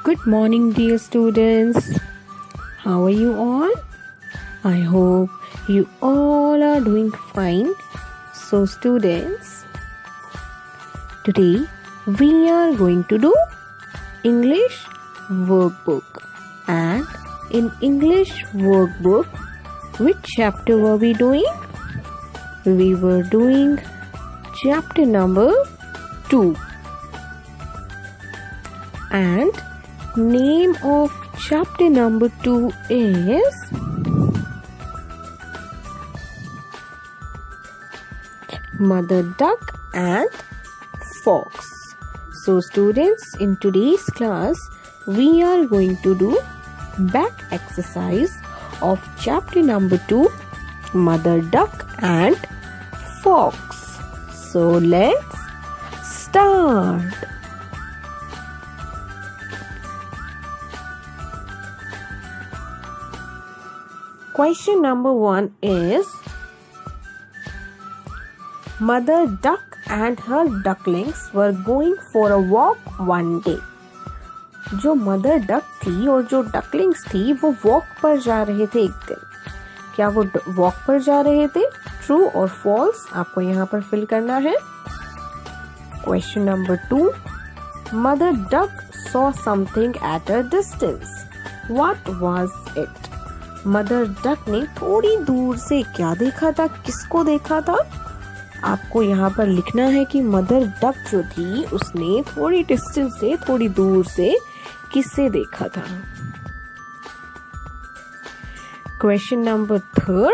Good morning, dear students. How are you all? I hope you all are doing fine. So, students, today we are going to do English workbook. And in English workbook, which chapter were we doing? We were doing chapter number 2. And name of chapter number 2 is Mother Duck and Fox. So students, in today's class we are going to do back exercise of chapter number 2, Mother Duck and Fox. So let's start. Question number 1 is, Mother Duck and her ducklings were going for a walk one day. जो mother duck थी और जो ducklings थी वो walk पर जा रहे थे एक दिन. क्या वो वॉक पर जा रहे थे? ट्रू और फॉल्स आपको यहाँ पर फिल करना है. Question number 2, mother duck saw something at a distance. What was it? Mother duck ने थोड़ी दूर से क्या देखा था? किसको देखा था? आपको यहाँ पर लिखना है कि मदर डक जो थी उसने थोड़ी डिस्टेंस से, थोड़ी दूर से किससे देखा था. Question number 3,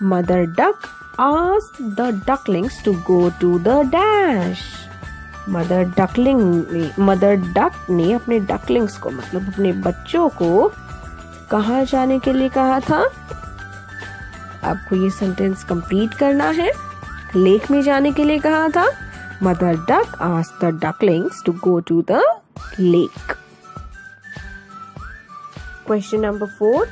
mother duck asked the ducklings to go to the dash. Mother duck ने अपने डकलिंग्स को, मतलब अपने बच्चों को कहाँ जाने के लिए कहा था? आपको ये सेंटेंस कंप्लीट करना है. लेक में जाने के लिए कहा था. Mother duck asked the ducklings to go to the lake. Question number 4,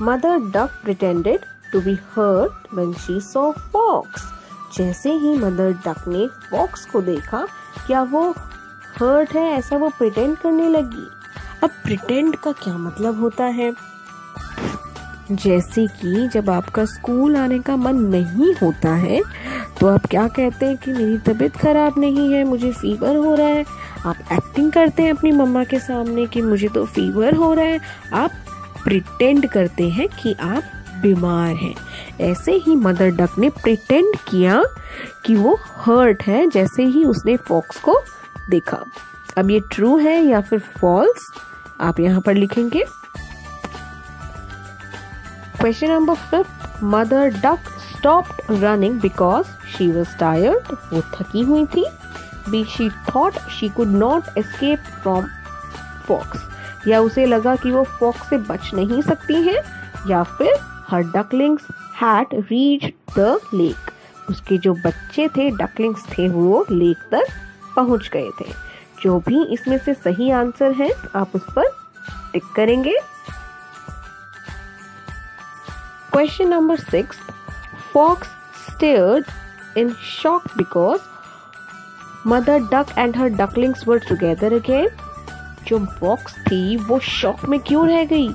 mother duck pretended to be hurt when she saw fox. जैसे ही मदर डक ने फॉक्स को देखा, क्या वो हर्ट है ऐसा वो प्रिटेंड करने लगी. अब प्रिटेंड का क्या मतलब होता है? जैसे कि जब आपका स्कूल आने का मन नहीं होता है तो आप क्या कहते हैं कि मेरी तबीयत खराब नहीं है, मुझे फीवर हो रहा है. आप एक्टिंग करते हैं अपनी मम्मा के सामने कि मुझे तो फीवर हो रहा है. आप प्रिटेंड करते हैं कि आप बीमार हैं. ऐसे ही मदर डक ने प्रिटेंड किया कि वो हर्ट है जैसे ही उसने फॉक्स को देखा. अब ये ट्रू है या फिर फॉल्स आप यहाँ पर लिखेंगे. Question number 5, mother duck stopped running because she was tired. वो थकी हुई थी. B, she thought she could not escape from fox. या उसे लगा कि वो फॉक्स से बच नहीं सकती है. या फिर her ducklings had reached the lake. उसके जो बच्चे थे, डकलिंग्स थे, वो लेक तक पहुंच गए थे. जो भी इसमें से सही आंसर है आप उस पर टिक करेंगे. Question number 6, Fox stared in shock because Mother Duck and her ducklings were together again. जो फॉक्स थी वो शॉक में क्यों रह गई?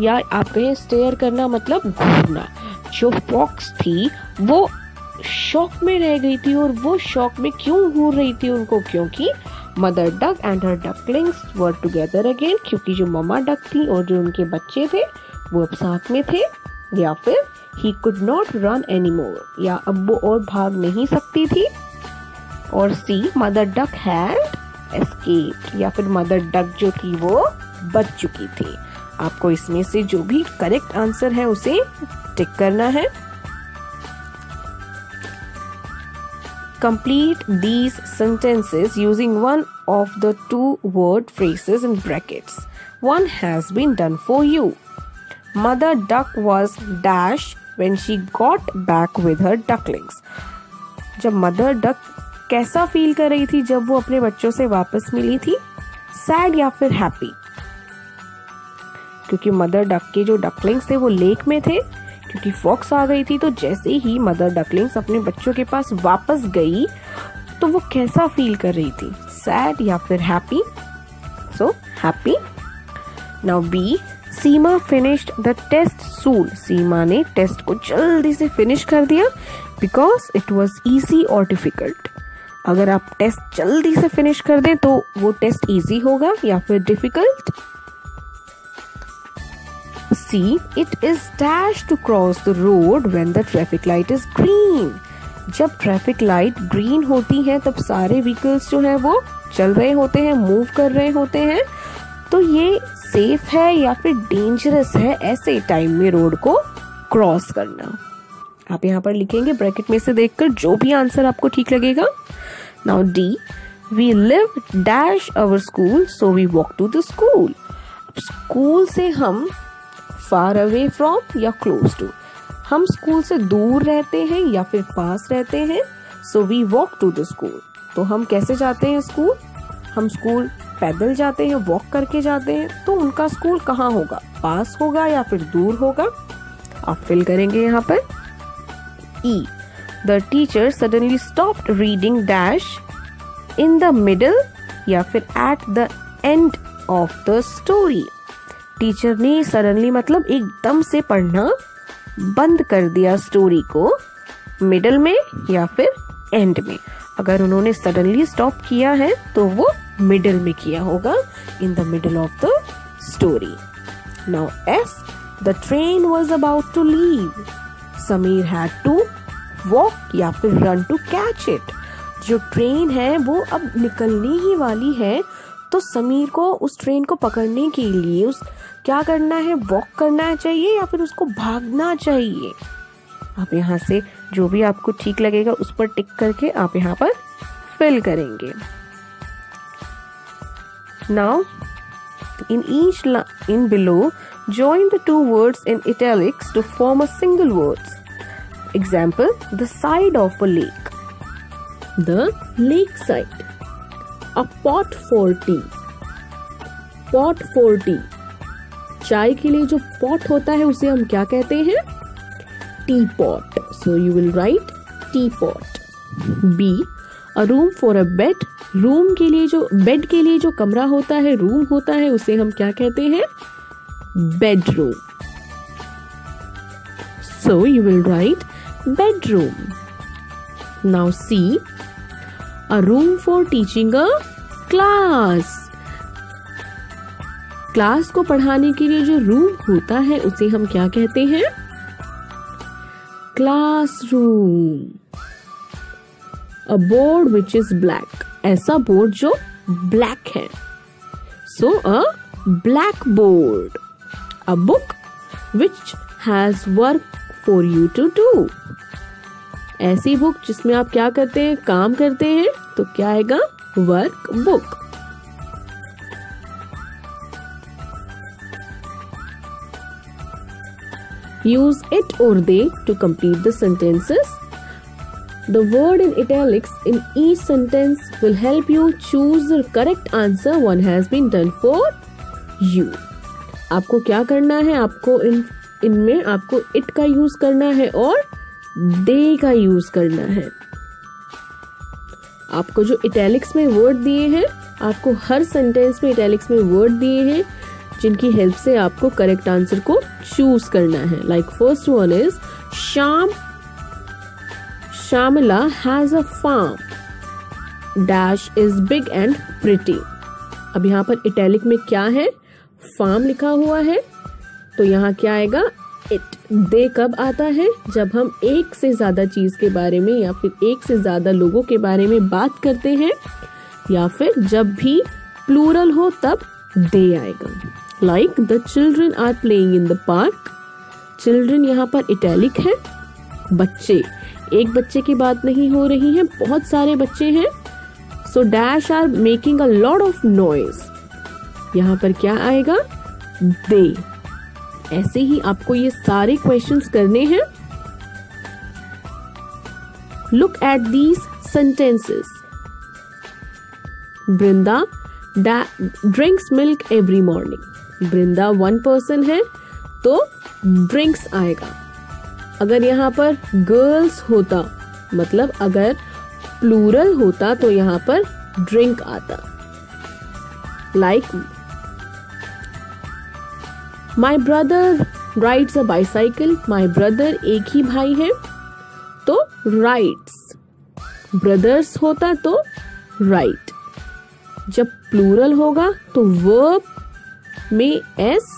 या आप कहें स्टेयर करना मतलब घूरना. जो फॉक्स थी वो शॉक में रह गई थी. और वो शॉक में क्यों घूर रही थी उनको? क्योंकि mother duck and her ducklings were together again. क्योंकि जो मम्मा डक थी और जो उनके बच्चे थे वो अब साथ में थे. या फिर he could not run anymore. या अब वो और भाग नहीं सकती थी. और C, mother duck had escaped. या फिर मदर डक जो थी वो बच चुकी थी. आपको इसमें से जो भी करेक्ट आंसर है उसे टिक करना है. Complete these sentences using one of the 2 word phrases in brackets. One has been done for you. Mother duck was dash when she got back with her ducklings. जब मदर डक कैसा feel कर रही थी जब वो अपने बच्चों से वापस मिली थी? सैड या फिर हैप्पी? क्योंकि मदर डक के जो डकलिंग्स थे वो लेक में थे. क्योंकि फॉक्स आ गई थी तो जैसे ही मदर डकलिंग्स अपने बच्चों के पास वापस गई तो वो कैसा फील कर रही थी? सैड या फिर happy? So happy. Now B, Seema finished the test soon. सीमा ने टेस्ट को जल्दी से फिनिश कर दिया because it was easy or difficult. अगर आप टेस्ट जल्दी से फिनिश कर दें तो वो टेस्ट इजी होगा या फिर difficult. C, it is dash to cross the road when the traffic light is green. जब ट्रैफिक लाइट ग्रीन होती है तब सारे व्हीकल्स जो है वो चल रहे होते हैं, मूव कर रहे होते हैं. तो ये सेफ है या फिर डेंजरस है ऐसे टाइम में रोड को क्रॉस करना. आप यहाँ पर लिखेंगे ब्रैकेट में से देखकर जो भी आंसर आपको ठीक लगेगा. Now D, we live dash our school so we walk to the school. अब स्कूल से हम far away from या close to, हम स्कूल से दूर रहते हैं या फिर पास रहते हैं. so we walk to the school. तो हम कैसे जाते हैं स्कूल? हम स्कूल पैदल जाते हैं, वॉक करके जाते हैं. तो उनका स्कूल कहाँ होगा? पास होगा या फिर दूर होगा? आप फिल करेंगे यहाँ पर. E, the teacher suddenly stopped reading dash in the middle या फिर at the end of the story. Teacher ने सडनली मतलब एकदम से पढ़ना बंद कर दिया स्टोरी को मिडल में या फिर एंड में. अगर उन्होंने सडनली स्टॉप किया है तो वो मिडल में किया होगा, in the middle of the story. Now F, the train was about to leave. Sameer had to walk या फिर run to catch it. जो ट्रेन है वो अब निकलने ही वाली है तो समीर को उस ट्रेन को पकड़ने के लिए क्या करना है? वॉक करना चाहिए या फिर उसको भागना चाहिए? आप यहाँ से जो भी आपको ठीक लगेगा उस पर टिक करके आप यहाँ पर फिल करेंगे. Now in below join the two words in italics to form a single words. Example, the side of a lake, the lake side. A pot for tea, pot for tea. चाय के लिए जो pot होता है उसे हम क्या कहते हैं? T pot. So you will write T pot. B, a room for a bed. Room के लिए जो बेड के लिए जो कमरा होता है, रूम होता है, उसे हम क्या कहते हैं? Bedroom. So you will write bedroom. Now C, a room for teaching a class. Class को पढ़ाने के लिए जो रूम होता है उसे हम क्या कहते हैं? Classroom. A board which is black. ऐसा बोर्ड जो ब्लैक है. So a blackboard. A book which has work for you to do. ऐसी बुक जिसमें आप क्या करते हैं? काम करते हैं. तो क्या आएगा? Work book. Use it or they to complete the sentences. The word in italics in each sentence will help you choose the correct answer. One has been done for you. आपको क्या करना है? आपको इनमें आपको it का use करना है और they का यूज करना है. आपको जो इटैलिक्स में वर्ड दिए हैं, आपको हर सेंटेंस में इटैलिक्स में वर्ड दिए हैं जिनकी हेल्प से आपको करेक्ट आंसर को चूज करना है. Like first one is Shamila has a farm. Dash is big and pretty. अब यहाँ पर इटैलिक में क्या है? फार्म लिखा हुआ है. तो यहाँ क्या आएगा? इट. दे कब आता है? जब हम एक से ज्यादा चीज के बारे में या फिर एक से ज्यादा लोगों के बारे में बात करते हैं या फिर जब भी प्लूरल हो तब दे आएगा. Like the children are playing in the park. Children यहाँ पर इटैलिक है. बच्चे, एक बच्चे की बात नहीं हो रही है, बहुत सारे बच्चे हैं. So dash are making a lot of noise. यहाँ पर क्या आएगा? दे. ऐसे ही आपको ये सारे क्वेश्चंस करने हैं. Look at these sentences. Brinda drinks milk every morning. Brinda one person है तो drinks आएगा. अगर यहाँ पर girls होता, मतलब अगर plural होता तो यहाँ पर drink आता. like my brother rides a bicycle. My brother एक ही भाई है तो rides, brothers होता तो ride. जब प्लूरल होगा तो वर्ब में s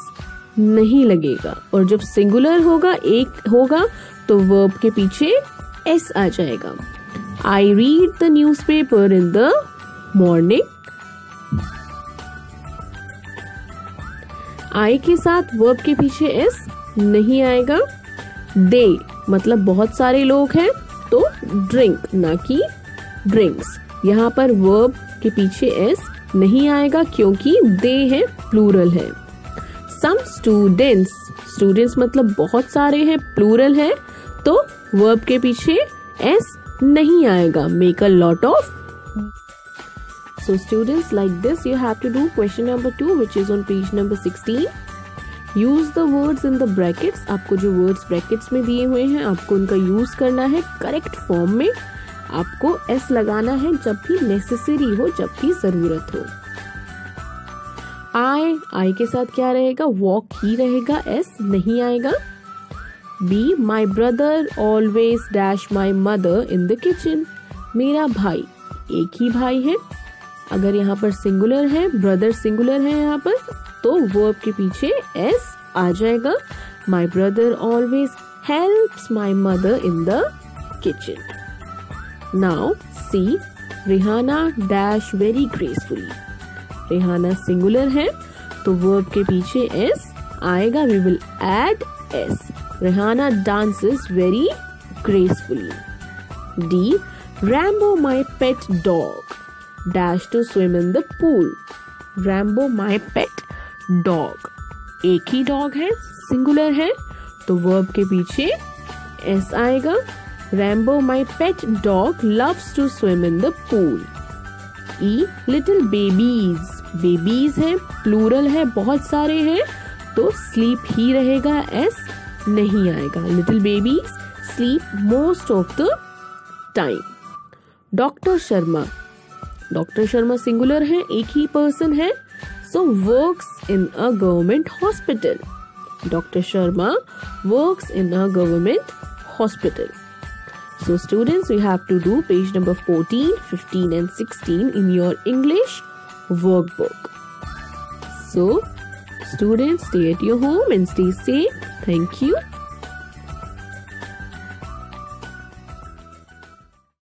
नहीं लगेगा, और जब सिंगुलर होगा, एक होगा, तो वर्ब के पीछे s आ जाएगा. I read the newspaper in the morning. I के साथ वर्ब के पीछे s नहीं आएगा. They मतलब बहुत सारे लोग हैं तो drink ना कि drinks. यहाँ पर वर्ब के पीछे s नहीं आएगा क्योंकि they है, प्लूरल है. Some students, स्टूडेंट्स मतलब बहुत सारे हैं, प्लूरल है, तो वर्ब के पीछे s नहीं आएगा. Make a lot of. So students, like this you have to do question number 2 which is on page number 16. Use the words in the brackets. आपको जो words brackets में दिए हुए हैं आपको उनका यूज करना है करेक्ट फॉर्म में. आपको s लगाना है जब भी नेसेसरी हो, जब भी जरूरत हो. I के साथ क्या रहेगा? वॉक ही रहेगा, s नहीं आएगा. B, my brother always dash my mother in the kitchen. मेरा भाई, एक ही भाई है. अगर यहाँ पर सिंगुलर है, ब्रदर सिंगुलर है यहाँ पर, तो वर्ब के पीछे s आ जाएगा. My brother always helps my mother in the kitchen. Now C, Rihanna dash very gracefully. Rihanna singular है तो वर्ब के पीछे s आएगा. We will add s. Rihanna dances very gracefully. D, Rambo my pet dog dash to swim in the pool. Rambo my pet dog, एक ही dog है, singular है, तो वर्ब के पीछे s आएगा. Rambo my pet dog loves to swim in the pool. E, little babies, babies है, plural है, बहुत सारे हैं, तो स्लीप ही रहेगा, s नहीं आएगा. Little babies sleep most of the time. Doctor Sharma, doctor Sharma singular है, एक ही पर्सन है, so works in a government hospital. Doctor Sharma works in a government hospital. So students, you have to do page number 14, 15 and 16 in your English workbook. So students, stay at your home and stay safe. Thank you.